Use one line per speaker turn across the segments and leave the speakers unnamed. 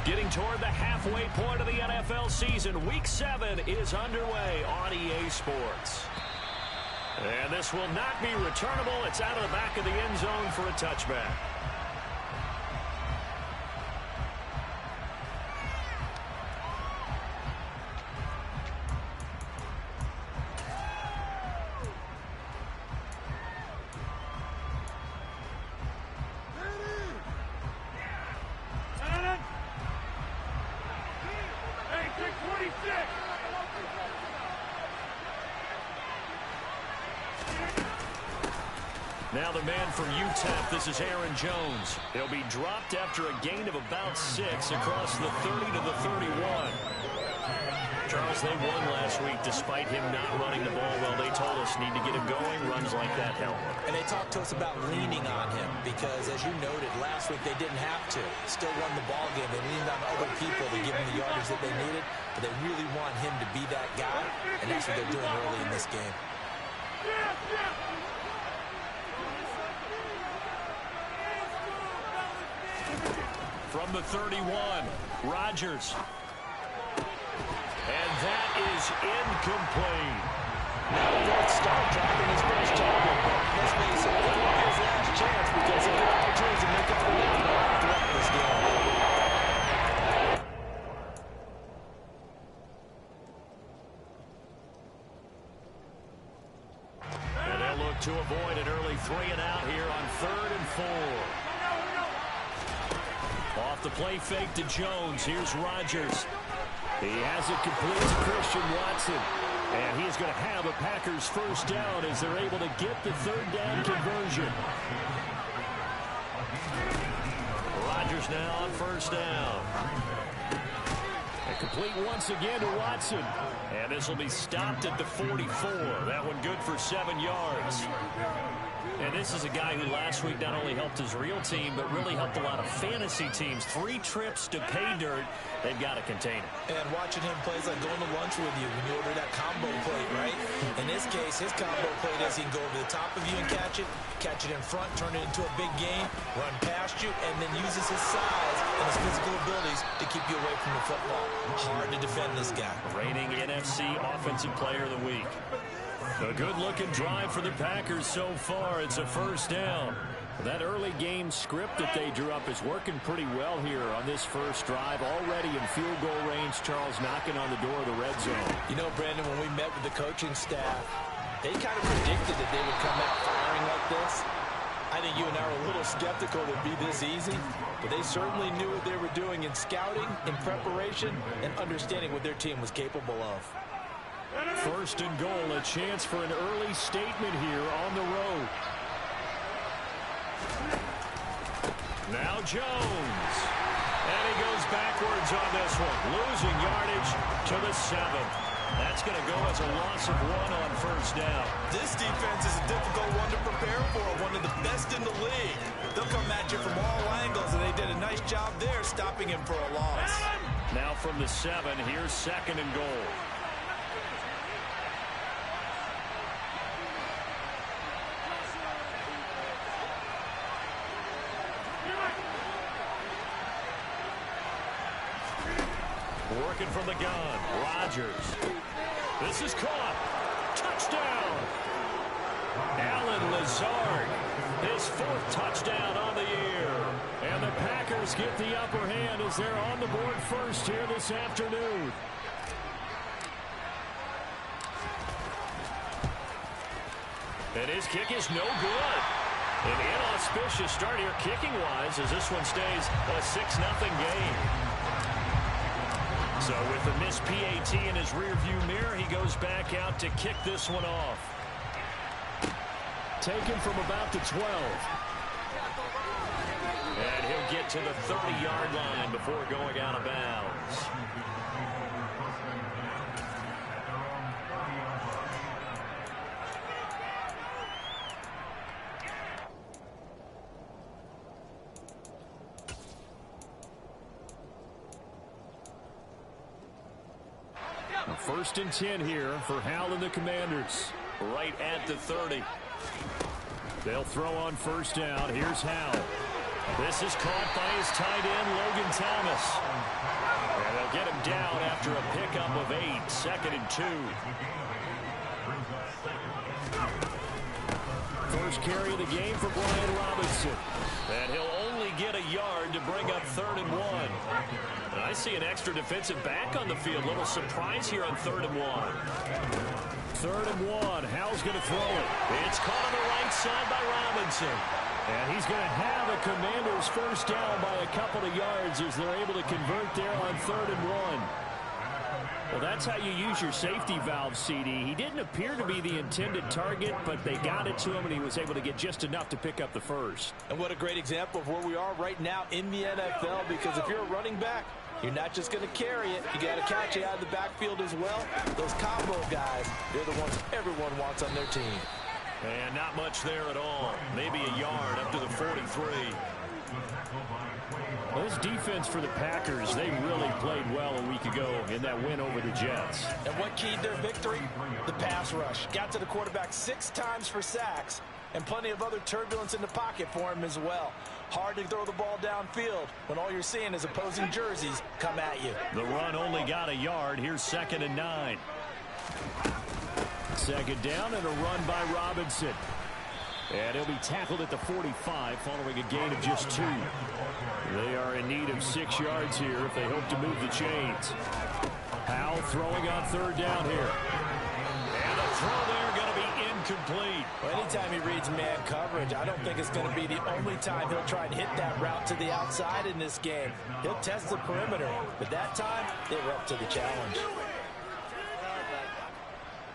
Getting toward the halfway point of the NFL season. Week 7 is underway on EA Sports. And this will not be returnable. It's out of the back of the end zone for a touchback. Now the man from UTEP, this is Aaron Jones. He'll be dropped after a gain of about 6 across the 30 to the 31. Charles, they won last week despite him not running the ball well. They told us need to get him going. Runs like that help.
And they talked to us about leaning on him because, as you noted, last week they didn't have to. Still won the ball game. They leaned on other people to give them the yardage that they needed. But they really want him to be that guy, and that's what they're doing early in this game.
From the 31, Rodgers. And that is incomplete.
Now a great start dropping his first target. Let's face it, it won't be his last chance because he'll get opportunities to make up for that throughout this game.
And they'll look to avoid an early 3-and-out here on 3rd and 4. Off the play fake to Jones. Here's Rodgers. He has it complete to Christian Watson. And he's going to have a Packers first down as they're able to get the 3rd down conversion. Rodgers now on first down. And complete once again to Watson. And this will be stopped at the 44. That one good for 7 yards. And this is a guy who last week not only helped his real team, but really helped a lot of fantasy teams. 3 trips to pay dirt. They've got to contain him.
And watching him play is like going to lunch with you when you order that combo plate, right? In this case, his combo plate is he can go over the top of you and catch it in front, turn it into a big gain, run past you, and then uses his size and his physical abilities to keep you away from the football. Hard to defend this guy.
Reigning NFC Offensive Player of the Week. A good-looking drive for the Packers so far. It's a first down. That early game script that they drew up is working pretty well here on this first drive. Already in field goal range, Charles knocking on the door of the red zone.
You know, Brandon, when we met with the coaching staff, they kind of predicted that they would come out firing like this. I think you and I were a little skeptical that it'd be this easy, but they certainly knew what they were doing in scouting, in preparation, and understanding what their team was capable of.
First and goal, a chance for an early statement here on the road. Now Jones. And he goes backwards on this one. Losing yardage to the 7. That's going to go as a loss of 1 on first down.
This defense is a difficult one to prepare for, one of the best in the league. They'll come at you from all angles, and they did a nice job there stopping him for a loss.
Now from the 7, here's 2nd and goal. Working from the gun, Rodgers. This is caught. Touchdown. Allen Lazard, his 4th touchdown on the year. And the Packers get the upper hand as they're on the board first here this afternoon. And his kick is no good. An inauspicious start here kicking-wise as this one stays a 6-0 game. So with the missed PAT in his rearview mirror, he goes back out to kick this one off. Taken from about the 12. And he'll get to the 30-yard line before going out of bounds. First and 10 here for Hal and the Commanders. Right at the 30. They'll throw on first down. Here's Hal. This is caught by his tight end, Logan Thomas. They'll get him down after a pickup of 8, 2nd and 2. First carry of the game for Brian Robinson. And he'll only get a yard to bring up 3rd and 1. And I see an extra defensive back on the field. A little surprise here on 3rd and 1. 3rd and 1. Howell's going to throw it. It's caught on the right side by Robinson. And he's going to have a Commanders first down by a couple of yards as they're able to convert there on 3rd and 1. Well, that's how you use your safety valve, CD. He didn't appear to be the intended target, but they got it to him, and he was able to get just enough to pick up the first.
And what a great example of where we are right now in the NFL, because if you're a running back, you're not just going to carry it. You got to catch it out of the backfield as well. Those combo guys, they're the ones everyone wants on their team.
And not much there at all. Maybe a yard up to the 43. Well, this defense for the Packers, they really played well a week ago in that win over the Jets.
And what keyed their victory? The pass rush. Got to the quarterback 6 times for sacks, and plenty of other turbulence in the pocket for him as well. Hard to throw the ball downfield when all you're seeing is opposing jerseys come at you.
The run only got a yard. Here's 2nd and 9. 2nd down and a run by Robinson. And he'll be tackled at the 45 following a gain of just 2. They are in need of 6 yards here if they hope to move the chains. Howell throwing on 3rd down here. And the throw there going to be incomplete.
Well, anytime he reads man coverage, I don't think it's going to be the only time he'll try and hit that route to the outside in this game. He'll test the perimeter, but that time they were up to the challenge.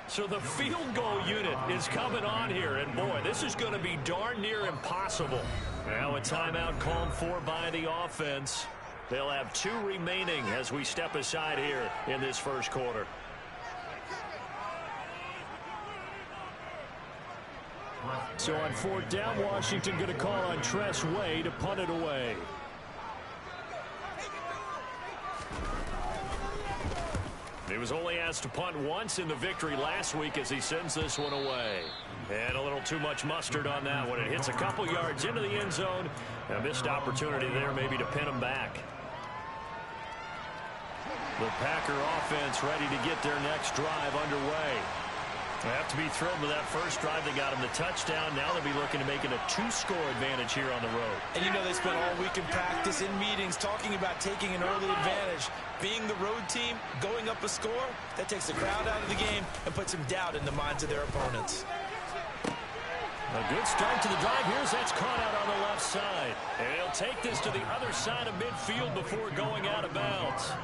So the field goal unit is coming on here, and boy, this is going to be darn near impossible. Now a timeout called for by the offense. They'll have 2 remaining as we step aside here in this first quarter. So on 4th down, Washington going to call on Tress Way to punt it away. He was only asked to punt once in the victory last week as he sends this one away. And a little too much mustard on that one. It hits a couple yards into the end zone. A missed opportunity there maybe to pin him back. The Packer offense ready to get their next drive underway. They have to be thrilled with that first drive. They got him the touchdown. Now they'll be looking to make it a 2-score advantage here on the road.
And you know they spent all week in practice, in meetings, talking about taking an early advantage. Being the road team, going up a score, that takes the crowd out of the game and puts some doubt in the minds of their opponents.
A good start to the drive. Here's that's caught out on the left side. And he'll take this to the other side of midfield before going out of bounds.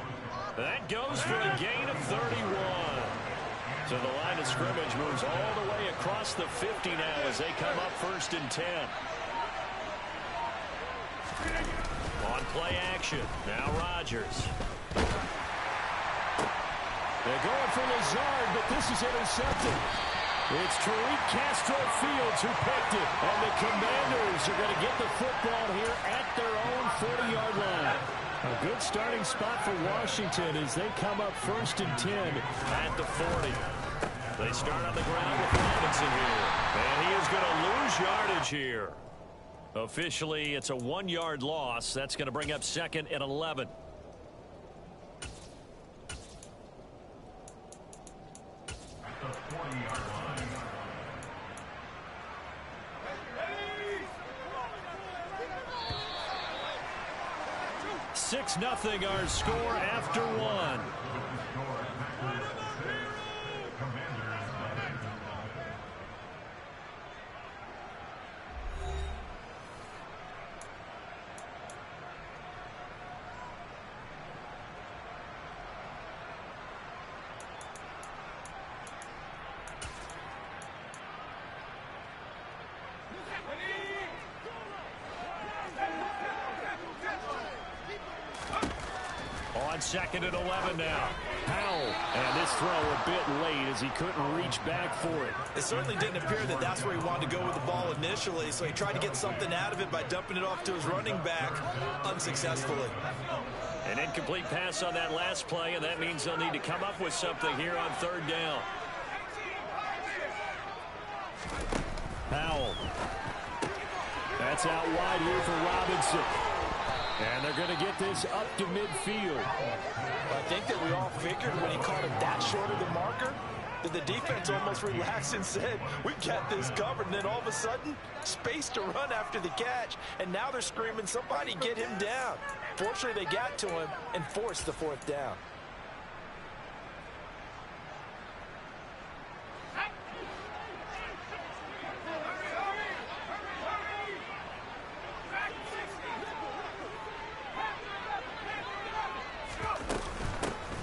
That goes for a gain of 31. So the line of scrimmage moves all the way across the 50 now as they come up 1st and 10. On play action. Now Rodgers. They're going for Lazard, but this is intercepted. It's Tariq Castro-Fields who picked it. And the Commanders are going to get the football here at their own 40-yard line. A good starting spot for Washington as they come up 1st and 10 at the 40. They start on the ground with Robinson here. And he is going to lose yardage here. Officially, it's a 1-yard loss. That's going to bring up 2nd and 11.
At the 40-yard line.
6-0 our score after 1. On 2nd and 11 now. Howell. And this throw a bit late as he couldn't reach back for it.
It certainly didn't appear that that's where he wanted to go with the ball initially, so he tried to get something out of it by dumping it off to his running back unsuccessfully.
An incomplete pass on that last play, and that means they'll need to come up with something here on 3rd down. Howell. That's out wide here for Robinson. And they're going to get this up to midfield.
I think that we all figured when he called it that short of the marker, that the defense almost relaxed and said, we've got this covered. And then all of a sudden, space to run after the catch. And now they're screaming, somebody get him down. Fortunately, they got to him and forced the fourth down.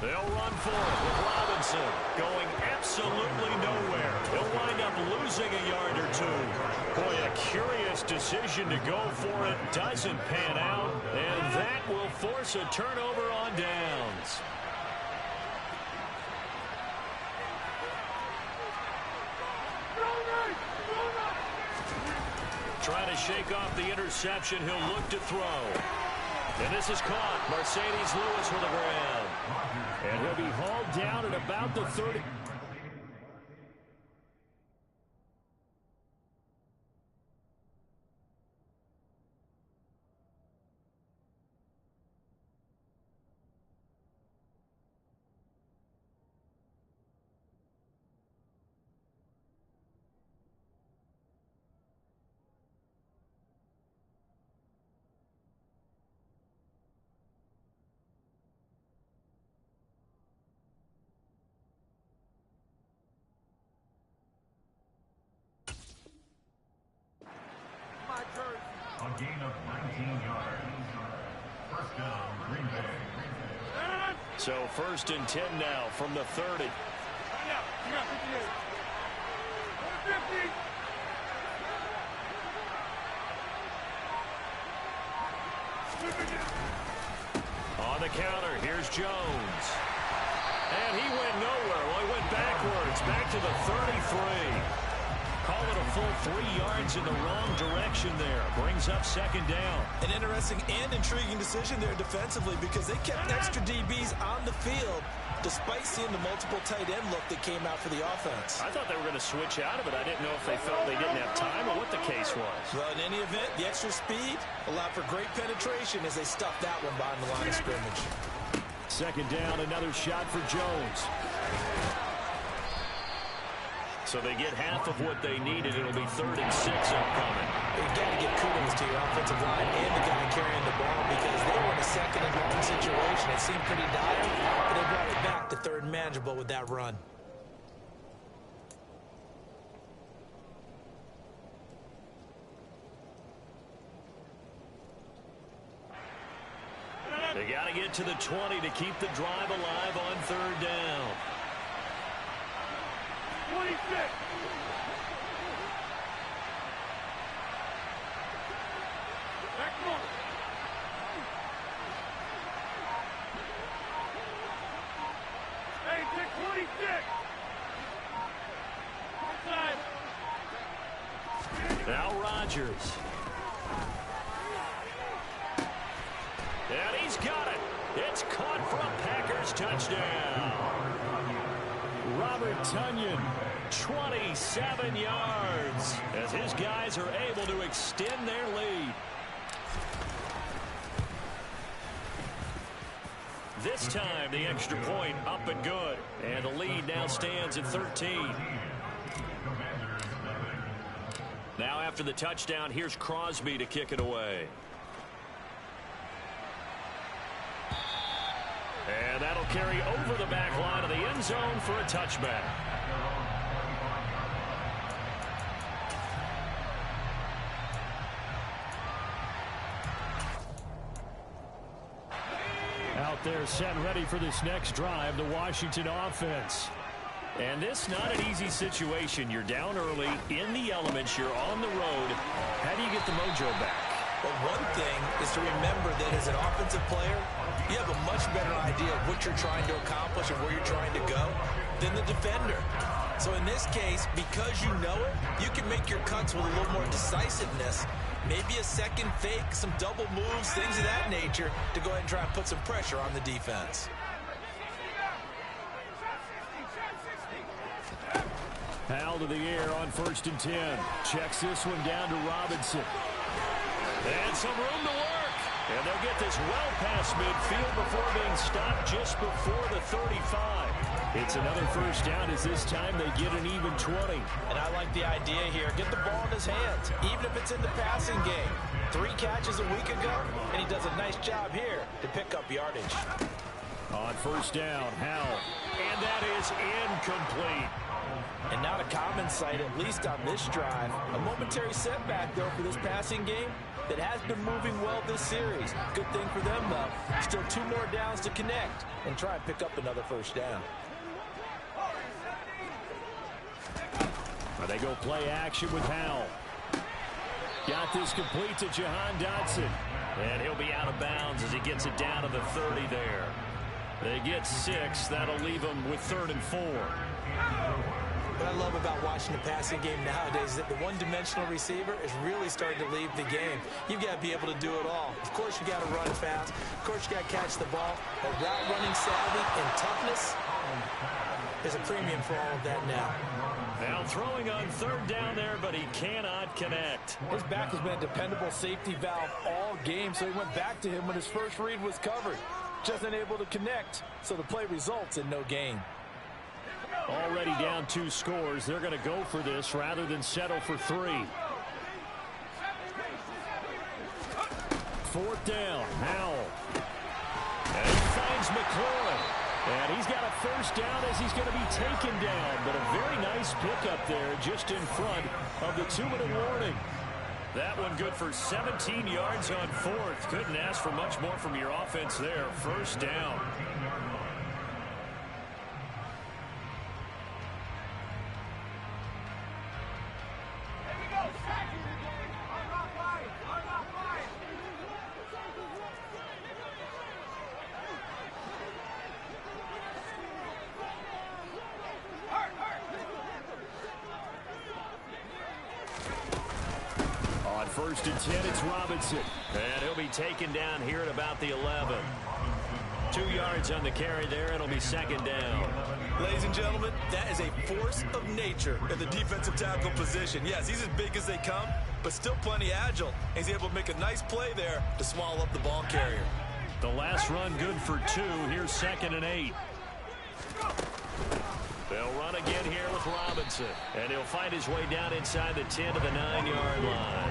They'll run for it with Robinson going absolutely nowhere. He'll wind up losing a yard or two. Boy, a curious decision to go for it. Doesn't pan out, and that will force a turnover on downs. Trying to shake off the interception. He'll look to throw. And this is caught. Mercedes Lewis with the grab. And he'll be hauled down at about the 30.
A gain of 19 yards. First down, Green Bay.
So 1st and 10 now from the 30. On the counter, here's Jones. And he went nowhere. Well, he went backwards, back to the 33. Call it a full 3 yards in the wrong direction there. Brings up 2nd down.
An interesting and intriguing decision there defensively because they kept extra DBs on the field despite seeing the multiple tight end look that came out for the offense.
I thought they were going to switch out of it. I didn't know if they felt they didn't have time or what the case was.
Well, in any event, the extra speed allowed for great penetration as they stuffed that one behind the line of scrimmage.
2nd down, another shot for Jones. So they get half of what they needed. It'll be 3rd and 6 upcoming.
You've got to give kudos to your offensive line and the guy carrying the ball because they were in a 2nd and long situation. It seemed pretty dire, but they brought it back to 3rd and manageable with that run.
They got to get to the 20 to keep the drive alive on 3rd down.
26. Hey, pick 26.
Now Rodgers. And he's got it. It's caught for a Packers touchdown. Robert Tonyan, 27 yards, as his guys are able to extend their lead. This time, the extra point up and good. And the lead now stands at 13. Now after the touchdown, here's Crosby to kick it away. And that'll carry over the back line of the end zone for a touchback. Out there set ready for this next drive, the Washington offense. And this not an easy situation. You're down early, in the elements, you're on the road. How do you get the mojo back?
Well, one thing is to remember that as an offensive player, you have a much better idea of what you're trying to accomplish and where you're trying to go than the defender. So in this case, because you know it, you can make your cuts with a little more decisiveness. Maybe a second fake, some double moves, things of that nature to go ahead and try and put some pressure on the defense.
Hal to the air on 1st and 10. Checks this one down to Robinson. And some room to work. And they'll get this well past midfield before being stopped just before the 35. It's another first down as this time they get an even 20.
And I like the idea here. Get the ball in his hands, even if it's in the passing game. 3 catches a week ago, and he does a nice job here to pick up yardage.
On first down, Howell. And that is incomplete.
And not a common sight, at least on this drive. A momentary setback, though, for this passing game that has been moving well this series. Good thing for them, though. Still 2 more downs to connect and try and pick up another first down.
They go play action with Howell. Got this complete to Jahan Dotson. And he'll be out of bounds as he gets it down to the 30 there. They get 6. That'll leave them with 3rd and 4.
What I love about watching the passing game nowadays is that the one-dimensional receiver is really starting to leave the game. You've got to be able to do it all. Of course, you got to run fast. Of course, you got to catch the ball. But route running savvy and toughness is a premium for all of that now.
Now throwing on 3rd down there, but he cannot connect.
His back has been a dependable safety valve all game, so he went back to him when his first read was covered. Just unable to connect, so the play results in no gain.
Already down 2 scores. They're going to go for this rather than settle for 3. 4th down, Howell. And he finds McLaurin. And he's got a first down as he's going to be taken down. But a very nice pickup there just in front of the 2-minute warning. That one good for 17 yards on 4th. Couldn't ask for much more from your offense there. First down. First and 10, it's Robinson. And he'll be taken down here at about the 11. 2 yards on the carry there. It'll be 2nd down.
Ladies and gentlemen, that is a force of nature at the defensive tackle position. Yes, he's as big as they come, but still plenty agile. He's able to make a nice play there to swallow up the ball carrier.
The last run good for 2. Here's 2nd and 8. They'll run again here with Robinson. And he'll find his way down inside the 10 to the 9-yard line.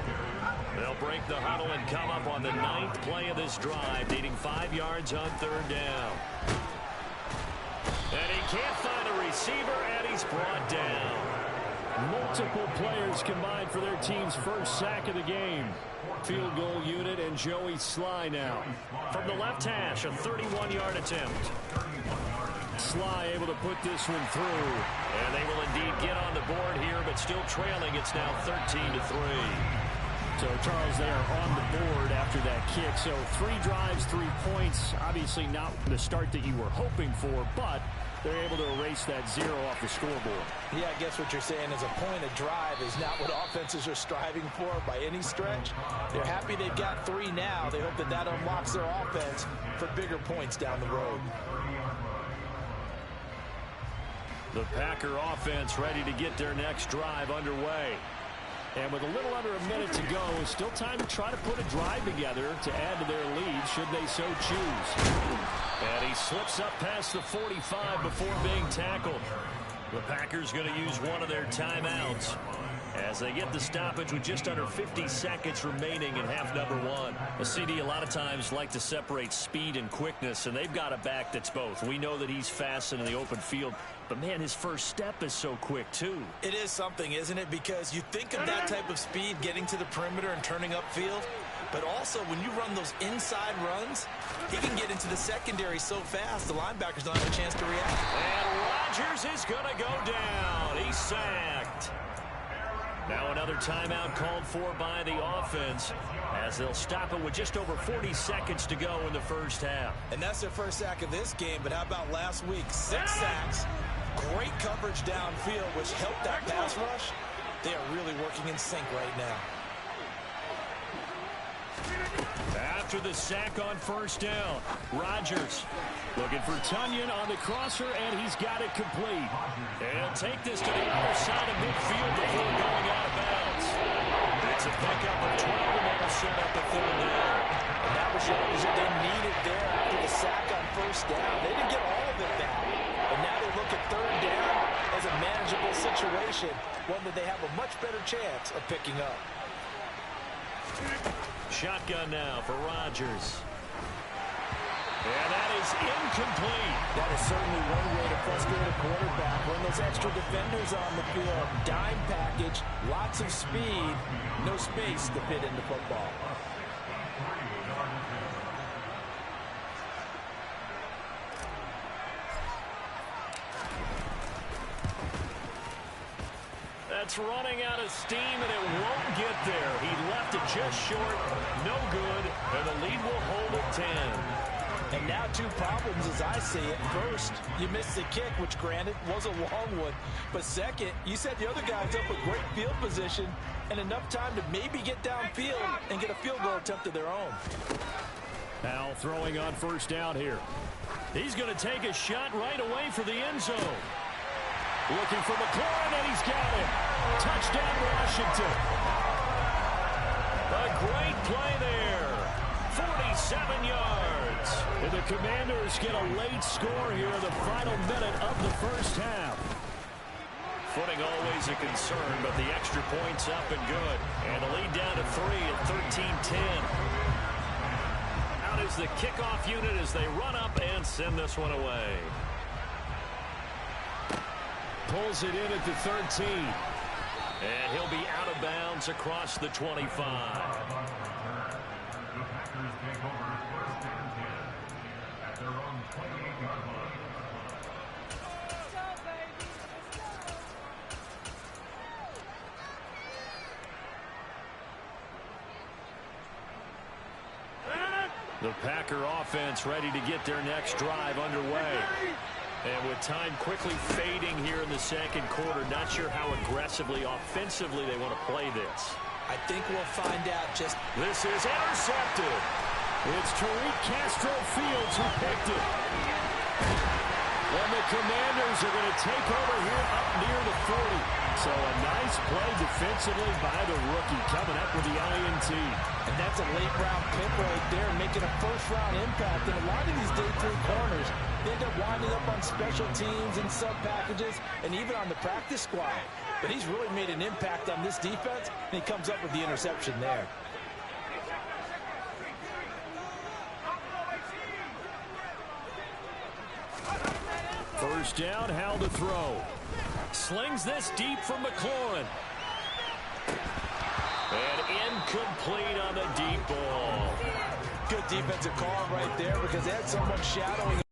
They'll break the huddle and come up on the 9th play of this drive, needing 5 yards on 3rd down. And he can't find a receiver, and he's brought down. Multiple players combined for their team's first sack of the game. Field goal unit and Joey Sly now. From the left hash, a 31-yard attempt. Sly able to put this one through. And they will indeed get on the board here, but still trailing. It's now 13-3. So, Charles, they are on the board after that kick. So, 3 drives, 3 points. Obviously not the start that you were hoping for, but they're able to erase that 0 off the scoreboard.
Yeah, I guess what you're saying is a point of drive is not what offenses are striving for by any stretch. They're happy they've got 3 now. They hope that that unlocks their offense for bigger points down the road.
The Packer offense ready to get their next drive underway. And with a little under a minute to go, still time to try to put a drive together to add to their lead should they so choose. And he slips up past the 45 before being tackled. The Packers going to use one of their timeouts as they get the stoppage with just under 50 seconds remaining in half number 1. A CD a lot of times like to separate speed and quickness, and they've got a back that's both. We know that he's fast and in the open field, but man, his first step is so quick too.
It is something, isn't it? Because you think of that type of speed getting to the perimeter and turning upfield, but also when you run those inside runs, he can get into the secondary so fast the linebackers don't have a chance to react.
And Rodgers is going to go down. He's sacked. Now another timeout called for by the offense as they'll stop it with just over 40 seconds to go in the first half.
And that's their first sack of this game, but how about last week? 6 sacks, great coverage downfield, which helped that pass rush. They are really working in sync right now.
After the sack on first down, Rodgers looking for Tunyon on the crosser, and he's got it complete. And he'll take this to the other side of midfield before going out of bounds. It's a pickup of 12, and that'll set up the 3rd down.
And that was first yardage that they needed there after the sack on first down. They didn't get all of it back. But now they look at third down as a manageable situation, one that they have a much better chance of picking up.
Shotgun now for Rodgers. And that is incomplete.
That is certainly one way to frustrate a quarterback. When those extra defenders on the field, dime package, lots of speed, no space to fit into football.
That's running out of steam, and it won't get there. He left it just short, no good, and the lead will hold at 10.
And now two problems as I see it. First, you missed the kick, which granted was a long one. But second, you set the other guys up with great field position and enough time to maybe get downfield and get a field goal attempt of their own.
Powell throwing on first down here. He's going to take a shot right away for the end zone. Looking for McLaurin, and he's got it. Touchdown, Washington. A great play there. 47 yards. And the Commanders get a late score here in the final minute of the first half. Footing always a concern, but the extra point's up and good. And the lead down to 3 at 13-10. Out is the kickoff unit as they run up and send this one away. Pulls it in at the 13. And he'll be out of bounds across the 25.
The Packers take over first and 10 at their own 28-yard line.
The Packer offense ready to get their next drive underway. And with time quickly fading here in the second quarter, not sure how aggressively, offensively they want to play this.
I think we'll find out just...
This is intercepted. It's Tariq Castro-Fields who picked it. And the Commanders are going to take over here up near the 40. So a nice play defensively by the rookie coming up with the INT.
And that's a late-round pick right there, making a first-round impact. And a lot of these day three corners, they end up winding up on special teams and sub-packages and even on the practice squad. But he's really made an impact on this defense, and he comes up with the interception there.
First down, Howell to throw. Slings this deep from McLaurin. And incomplete on the deep ball.
Good defensive call right there because they had someone shadowing